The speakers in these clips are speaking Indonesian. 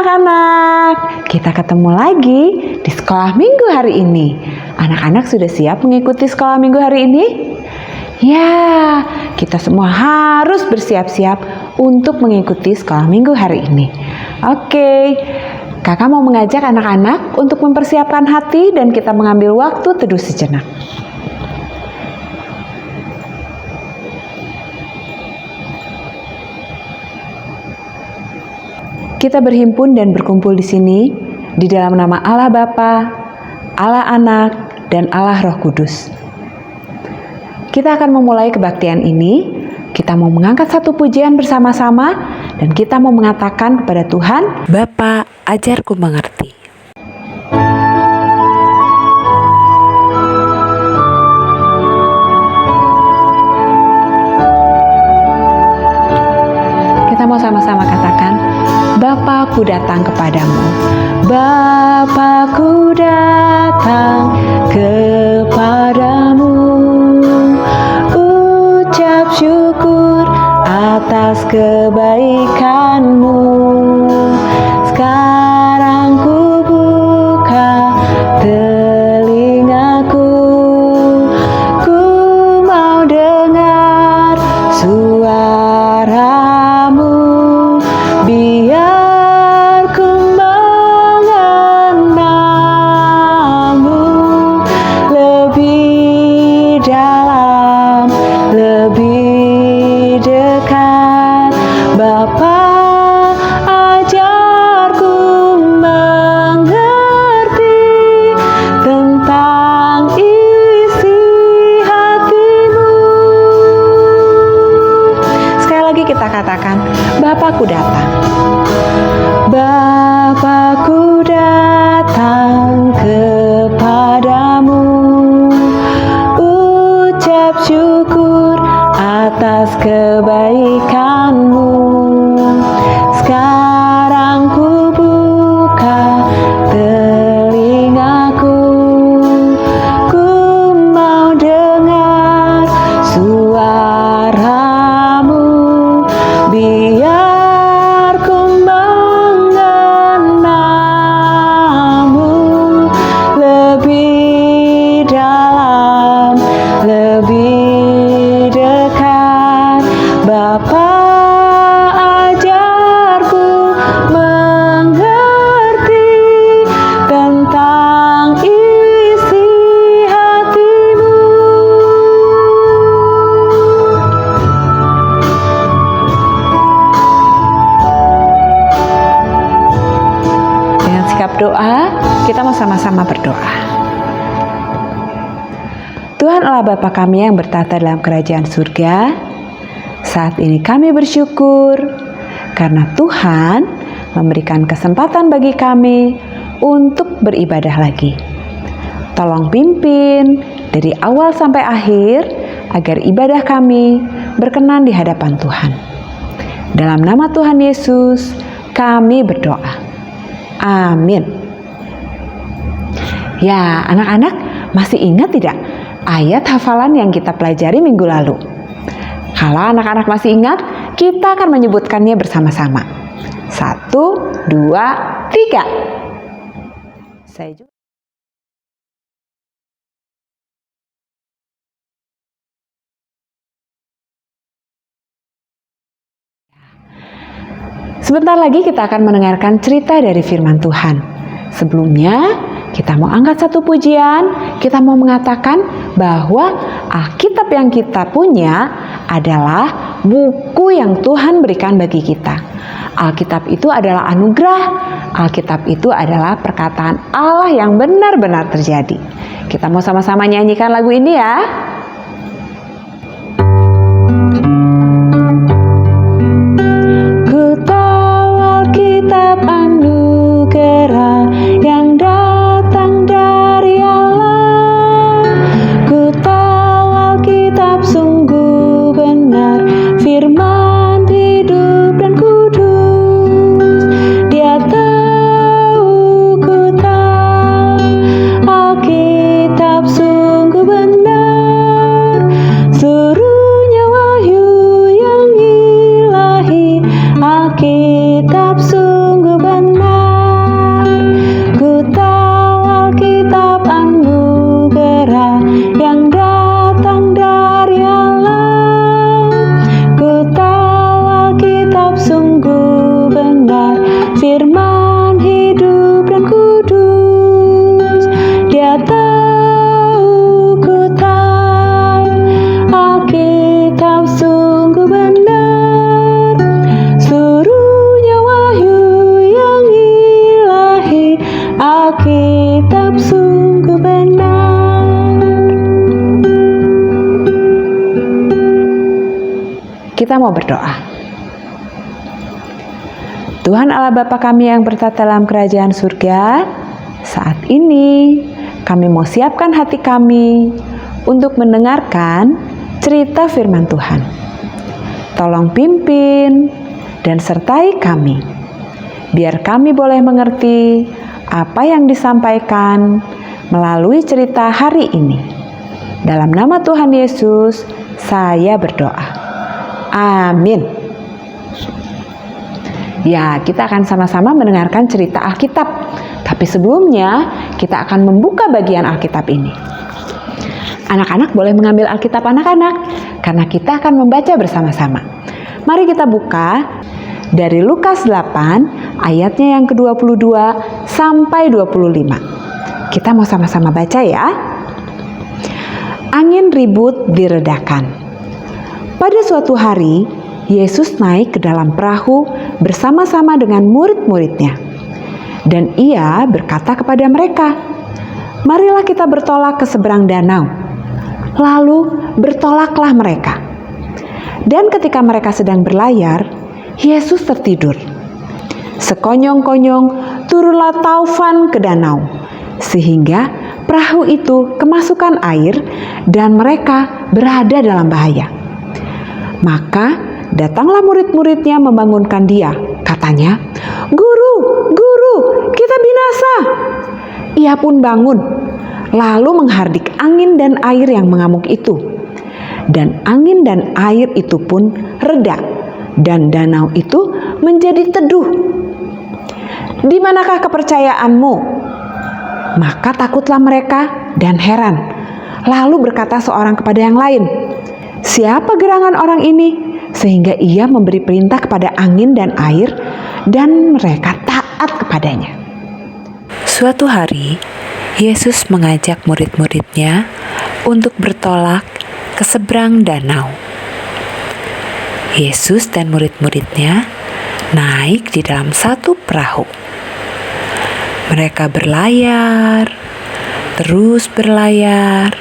anak-anak, kita ketemu lagi di sekolah minggu hari ini. Anak-anak sudah siap mengikuti sekolah minggu hari ini? Ya, kita semua harus bersiap-siap untuk mengikuti sekolah minggu hari ini. Oke, kakak mau mengajak anak-anak untuk mempersiapkan hati dan kita mengambil waktu teduh sejenak. Kita berhimpun dan berkumpul di sini di dalam nama Allah Bapa, Allah Anak, dan Allah Roh Kudus. Kita akan memulai kebaktian ini. Kita mau mengangkat satu pujian bersama-sama dan kita mau mengatakan kepada Tuhan, Bapa, ajarku mengerti. Kita mau sama-sama katakan, Bapakku datang kepadamu, Bapakku datang kepadamu, ucap syukur atas kebaikanmu. Sekarang ku buka telingaku, ku mau dengar suaramu, biar ku mengenalmu lebih dalam, lebih dekat. Bapa, ajarku mengerti tentang isi hatimu. Sekali lagi kita katakan, Bapakku datang. Bapakku datang kepadamu, ucap syukur atas kebaikanmu. Sekarang ku buka telingaku, ku mau dengar suaramu, biar ku mengenalmu lebih dalam, lebih dekat. Bapa, ajarku mengerti tentang isi hatimu. Dengan sikap doa, kita mau sama-sama berdoa. Tuhan Allah Bapa kami yang bertata dalam kerajaan surga, saat ini kami bersyukur karena Tuhan memberikan kesempatan bagi kami untuk beribadah lagi. Tolong pimpin dari awal sampai akhir agar ibadah kami berkenan di hadapan Tuhan. Dalam nama Tuhan Yesus kami berdoa. Amin. Ya, anak-anak masih ingat tidak ayat hafalan yang kita pelajari minggu lalu? Kalau anak-anak masih ingat, kita akan menyebutkannya bersama-sama. 1, 2, 3. Saya juga. Sebentar lagi kita akan mendengarkan cerita dari firman Tuhan. Sebelumnya, kita mau angkat satu pujian, kita mau mengatakan bahwa Alkitab yang kita punya adalah buku yang Tuhan berikan bagi kita. Alkitab itu adalah anugerah, Alkitab itu adalah perkataan Allah yang benar-benar terjadi. Kita mau sama-sama nyanyikan lagu ini ya. Ku tahu Alkitab anugerah yang datang dari Allah. Ku tahu Alkitab sungguh benar, firman hidup dan kudus. Dia tahu, ku tahu Alkitab sungguh benar. Kita mau berdoa. Tuhan Allah Bapa kami yang bertata dalam kerajaan surga, saat ini kami mau siapkan hati kami untuk mendengarkan cerita firman Tuhan. Tolong pimpin dan sertai kami, biar kami boleh mengerti apa yang disampaikan melalui cerita hari ini. Dalam nama Tuhan Yesus, saya berdoa. Amin. Ya, kita akan sama-sama mendengarkan cerita Alkitab. Tapi sebelumnya, kita akan membuka bagian Alkitab ini. Anak-anak boleh mengambil Alkitab anak-anak, karena kita akan membaca bersama-sama. Mari kita buka dari Lukas 8, ayatnya yang ke-22 sampai 25. Kita mau sama-sama baca ya. Angin ribut diredakan. Pada suatu hari, Yesus naik ke dalam perahu bersama-sama dengan murid-muridnya. Dan ia berkata kepada mereka, "Marilah kita bertolak ke seberang danau." Lalu bertolaklah mereka. Dan ketika mereka sedang berlayar, Yesus tertidur. Sekonyong-konyong turunlah taufan ke danau, sehingga perahu itu kemasukan air dan mereka berada dalam bahaya. Maka datanglah murid-muridnya membangunkan dia. Katanya, "Guru, Guru, kita binasa." Ia pun bangun, lalu menghardik angin dan air yang mengamuk itu. Dan angin dan air itu pun reda, dan danau itu menjadi teduh. "Di manakah kepercayaanmu?" Maka takutlah mereka dan heran. Lalu berkata seorang kepada yang lain, "Siapa gerangan orang ini sehingga ia memberi perintah kepada angin dan air dan mereka taat kepadanya?" Suatu hari, Yesus mengajak murid-muridnya untuk bertolak ke seberang danau. Yesus dan murid-muridnya naik di dalam satu perahu. Mereka berlayar, terus berlayar,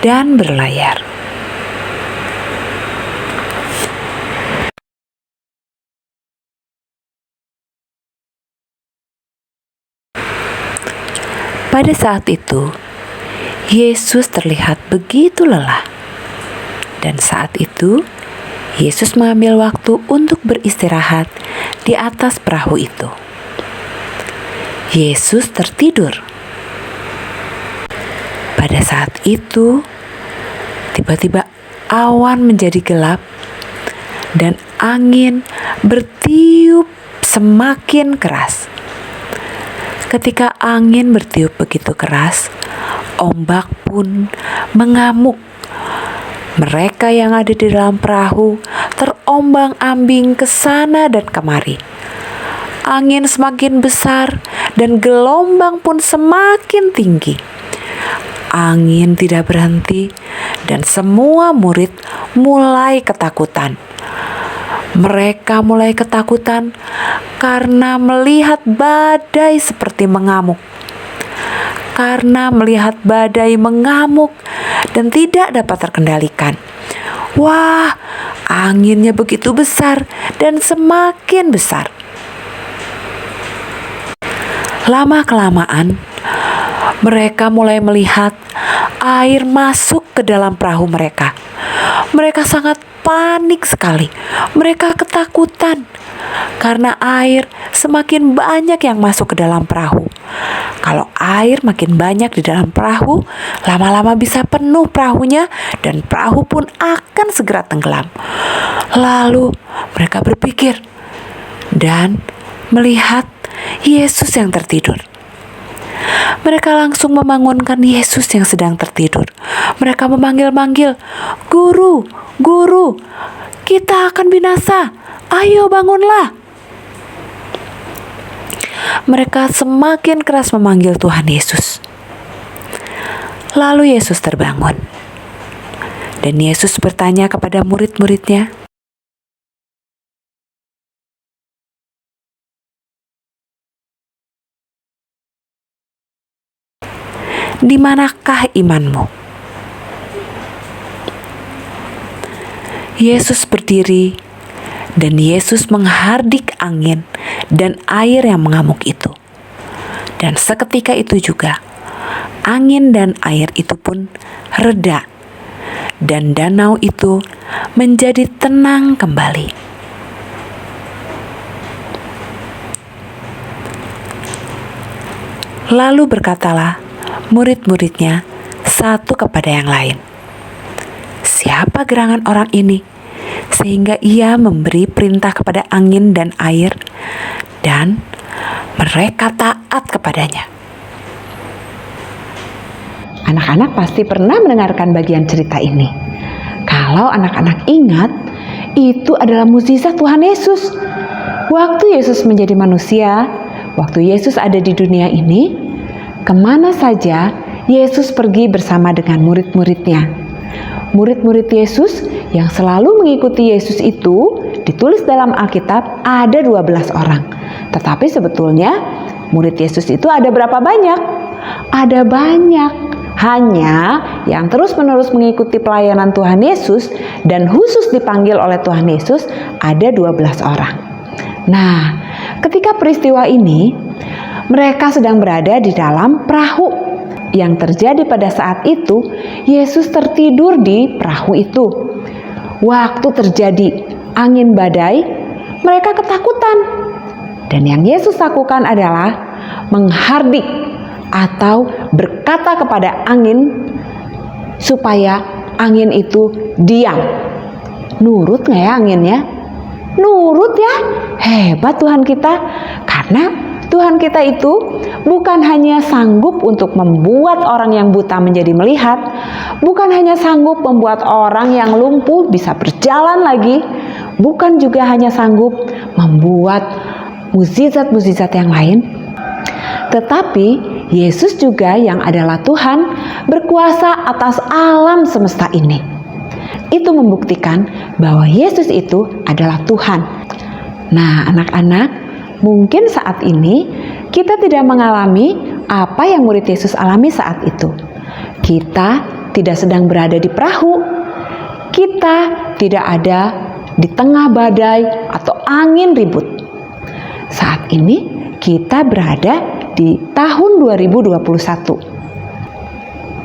dan berlayar. Pada saat itu, Yesus terlihat begitu lelah. Dan saat itu, Yesus mengambil waktu untuk beristirahat di atas perahu itu. Yesus tertidur. Pada saat itu, tiba-tiba awan menjadi gelap dan angin bertiup semakin keras. Ketika angin bertiup begitu keras, ombak pun mengamuk. Mereka yang ada di dalam perahu terombang-ambing ke sana dan kemari. Angin semakin besar dan gelombang pun semakin tinggi. Angin tidak berhenti dan semua murid mulai ketakutan. Mereka mulai ketakutan karena melihat badai seperti mengamuk. Karena melihat badai mengamuk dan tidak dapat terkendalikan. Wah, anginnya begitu besar dan semakin besar. Lama-kelamaan, mereka mulai melihat air masuk ke dalam perahu mereka. Mereka sangat panik sekali. Mereka ketakutan karena air semakin banyak yang masuk ke dalam perahu. Kalau air makin banyak di dalam perahu, lama-lama bisa penuh perahunya dan perahu pun akan segera tenggelam. Lalu mereka berpikir dan melihat Yesus yang tertidur. Mereka langsung membangunkan Yesus yang sedang tertidur. Mereka memanggil-manggil, "Guru, Guru, kita akan binasa. Ayo bangunlah." Mereka semakin keras memanggil Tuhan Yesus. Lalu Yesus terbangun. Dan Yesus bertanya kepada murid-muridnya, "Di manakah imanmu?" Yesus berdiri dan Yesus menghardik angin dan air yang mengamuk itu. Dan seketika itu juga, angin dan air itu pun reda, dan danau itu menjadi tenang kembali. Lalu berkatalah murid-muridnya satu kepada yang lain, "Siapa gerangan orang ini, sehingga ia memberi perintah kepada angin dan air, dan mereka taat kepadanya?" Anak-anak pasti pernah mendengarkan bagian cerita ini. Kalau anak-anak ingat, itu adalah mukjizat Tuhan Yesus. Waktu Yesus menjadi manusia, waktu Yesus ada di dunia ini, kemana saja Yesus pergi bersama dengan murid-muridnya. Murid-murid Yesus yang selalu mengikuti Yesus itu ditulis dalam Alkitab ada 12 orang. Tetapi sebetulnya murid Yesus itu ada berapa banyak? Ada banyak. Hanya yang terus-menerus mengikuti pelayanan Tuhan Yesus dan khusus dipanggil oleh Tuhan Yesus ada 12 orang. Nah, ketika peristiwa ini, mereka sedang berada di dalam perahu. Yang terjadi pada saat itu, Yesus tertidur di perahu itu. Waktu terjadi angin badai, mereka ketakutan. Dan yang Yesus lakukan adalah menghardik atau berkata kepada angin supaya angin itu diam. Nurut nggak ya anginnya? Nurut ya. Hebat Tuhan kita. Karena Tuhan kita itu bukan hanya sanggup untuk membuat orang yang buta menjadi melihat, bukan hanya sanggup membuat orang yang lumpuh bisa berjalan lagi, bukan juga hanya sanggup membuat mukjizat-mukjizat yang lain, tetapi Yesus juga yang adalah Tuhan berkuasa atas alam semesta ini. Itu membuktikan bahwa Yesus itu adalah Tuhan. Nah, anak-anak, mungkin saat ini kita tidak mengalami apa yang murid Yesus alami saat itu. Kita tidak sedang berada di perahu. Kita tidak ada di tengah badai atau angin ribut. Saat ini kita berada di tahun 2021.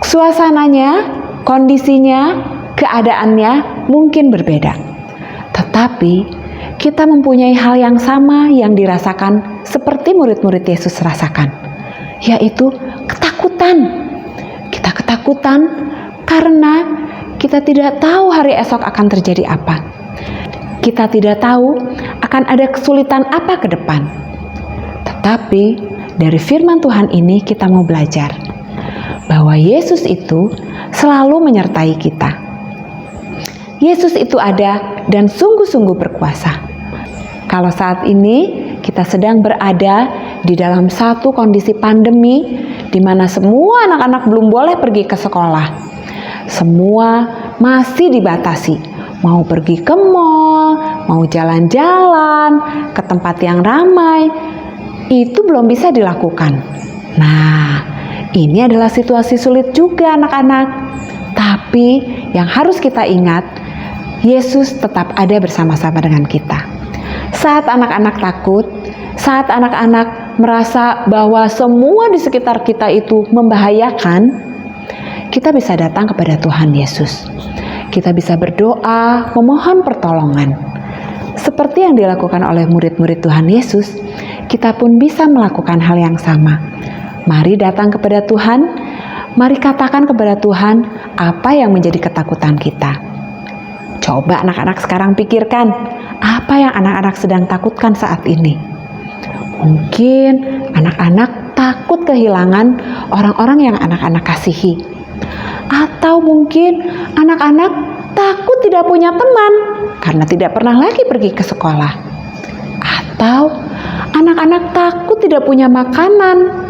Suasananya, kondisinya, keadaannya mungkin berbeda. Tetapi kita mempunyai hal yang sama yang dirasakan seperti murid-murid Yesus rasakan, yaitu ketakutan. Kita ketakutan karena kita tidak tahu hari esok akan terjadi apa. Kita tidak tahu akan ada kesulitan apa ke depan. Tetapi dari firman Tuhan ini kita mau belajar bahwa Yesus itu selalu menyertai kita. Yesus itu ada dan sungguh-sungguh berkuasa. Kalau saat ini kita sedang berada di dalam satu kondisi pandemi di mana semua anak-anak belum boleh pergi ke sekolah. Semua masih dibatasi. Mau pergi ke mall, mau jalan-jalan, ke tempat yang ramai, itu belum bisa dilakukan. Nah, ini adalah situasi sulit juga anak-anak. Tapi yang harus kita ingat, Yesus tetap ada bersama-sama dengan kita. Saat anak-anak takut, saat anak-anak merasa bahwa semua di sekitar kita itu membahayakan, kita bisa datang kepada Tuhan Yesus. Kita bisa berdoa, memohon pertolongan. Seperti yang dilakukan oleh murid-murid Tuhan Yesus, kita pun bisa melakukan hal yang sama. Mari datang kepada Tuhan, mari katakan kepada Tuhan apa yang menjadi ketakutan kita. Coba anak-anak sekarang pikirkan, apa yang anak-anak sedang takutkan saat ini? Mungkin anak-anak takut kehilangan orang-orang yang anak-anak kasihi. Atau mungkin anak-anak takut tidak punya teman karena tidak pernah lagi pergi ke sekolah. Atau anak-anak takut tidak punya makanan,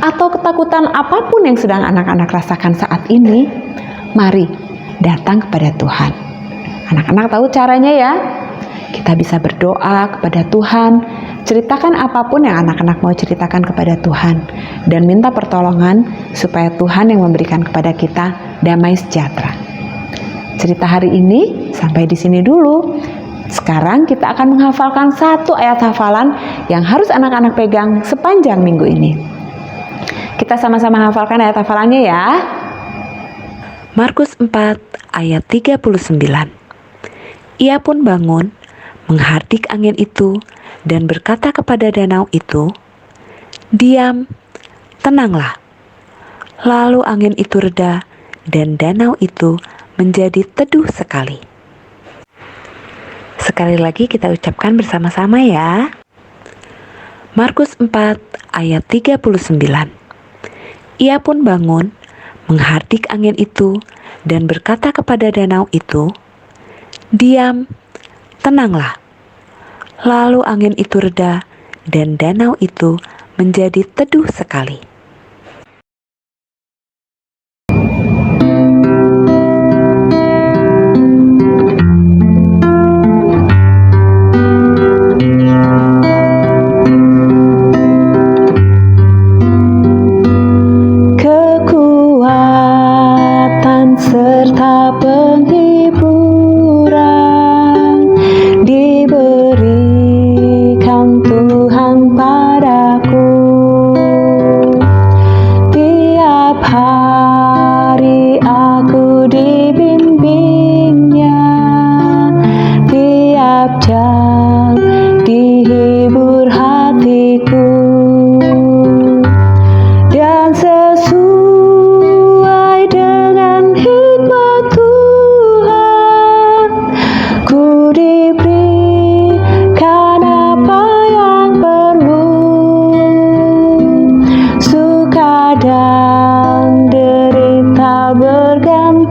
atau ketakutan apapun yang sedang anak-anak rasakan saat ini. Mari datang kepada Tuhan. Anak-anak tahu caranya ya. Kita bisa berdoa kepada Tuhan, ceritakan apapun yang anak-anak mau ceritakan kepada Tuhan, dan minta pertolongan supaya Tuhan yang memberikan kepada kita damai sejahtera. Cerita hari ini sampai di sini dulu. Sekarang kita akan menghafalkan satu ayat hafalan yang harus anak-anak pegang sepanjang minggu ini. Kita sama-sama hafalkan ayat hafalannya ya. Markus 4 ayat 39. Ia pun bangun, menghardik angin itu, dan berkata kepada danau itu, "Diam, tenanglah." Lalu angin itu reda, dan danau itu menjadi teduh sekali. Sekali lagi kita ucapkan bersama-sama ya. Markus 4 ayat 39. Ia pun bangun, menghardik angin itu, dan berkata kepada danau itu, "Diam, tenanglah." Lalu angin itu reda, dan danau itu menjadi teduh sekali. Kekuatan serta penghiburan diberikan Tuhan padaku. Tiap hari aku dibimbingnya, tiap jam dihibur hatiku. Dan sesuai dengan hikmat Tuhan, ku diberikan apa yang perlu. Suka dan derita bergantian,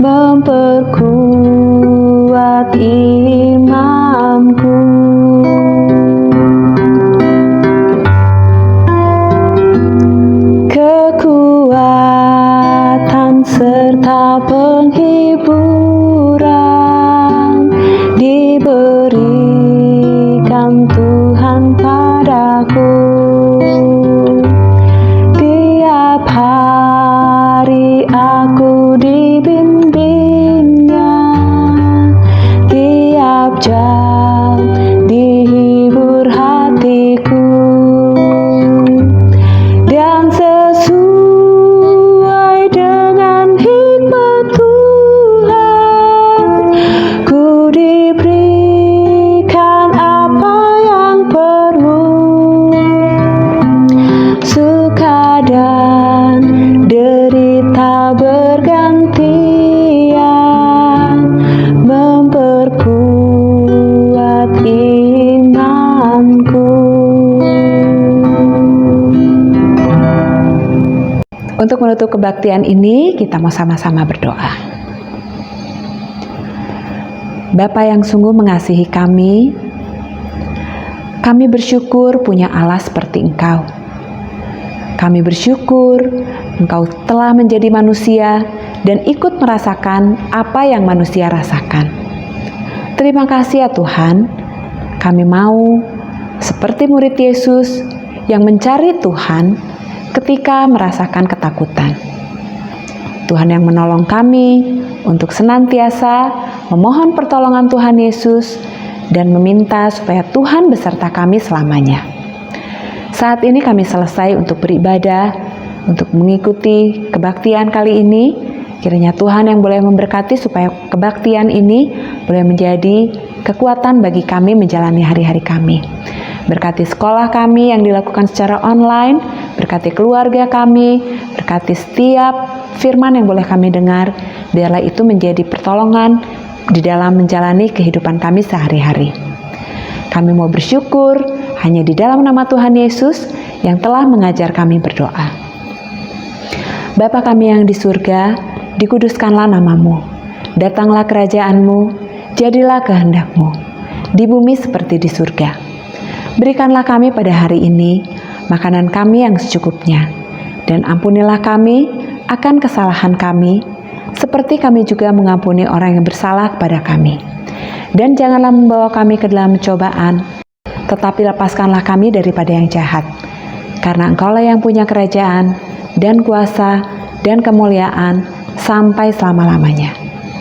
memperkuat imanku. Kekuatan serta penghiburan diberikan Tuhan padaku. Tiap hari aku dibimbingnya, tiap jam dihibur hatiku. Dan sesuai dengan hikmat Tuhan, ku diberikan apa yang perlu. Suka dan derita bergantian, memperkuat imanku. Untuk menutup kebaktian ini, kita mau sama-sama berdoa. Bapa yang sungguh mengasihi kami bersyukur punya Allah seperti Engkau. Kami bersyukur Engkau telah menjadi manusia dan ikut merasakan apa yang manusia rasakan. Terima kasih ya Tuhan, kami mau seperti murid Yesus yang mencari Tuhan ketika merasakan ketakutan. Tuhan yang menolong kami untuk senantiasa memohon pertolongan Tuhan Yesus dan meminta supaya Tuhan beserta kami selamanya. Saat ini kami selesai untuk beribadah, untuk mengikuti kebaktian kali ini. Kiranya Tuhan yang boleh memberkati supaya kebaktian ini boleh menjadi kekuatan bagi kami menjalani hari-hari kami. Berkati sekolah kami yang dilakukan secara online, berkati keluarga kami, berkati setiap firman yang boleh kami dengar, biarlah itu menjadi pertolongan di dalam menjalani kehidupan kami sehari-hari. Kami mau bersyukur hanya di dalam nama Tuhan Yesus yang telah mengajar kami berdoa. Bapa kami yang di surga, dikuduskanlah namamu, datanglah kerajaanmu, jadilah kehendakmu, di bumi seperti di surga. Berikanlah kami pada hari ini makanan kami yang secukupnya, dan ampunilah kami akan kesalahan kami, seperti kami juga mengampuni orang yang bersalah kepada kami. Dan janganlah membawa kami ke dalam cobaan, tetapi lepaskanlah kami daripada yang jahat. Karena Engkaulah yang punya kerajaan, dan kuasa, dan kemuliaan, sampai selama-lamanya.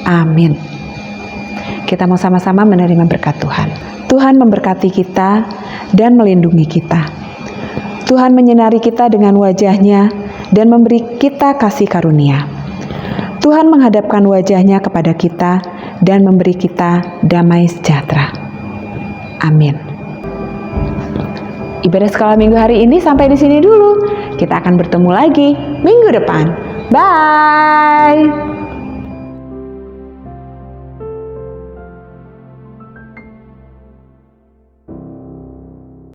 Amin. Kita mau sama-sama menerima berkat Tuhan. Tuhan memberkati kita dan melindungi kita. Tuhan menyinari kita dengan wajah-Nya dan memberi kita kasih karunia. Tuhan menghadapkan wajah-Nya kepada kita dan memberi kita damai sejahtera. Amin. Ibadah sekolah minggu hari ini sampai di sini dulu. Kita akan bertemu lagi minggu depan. Bye.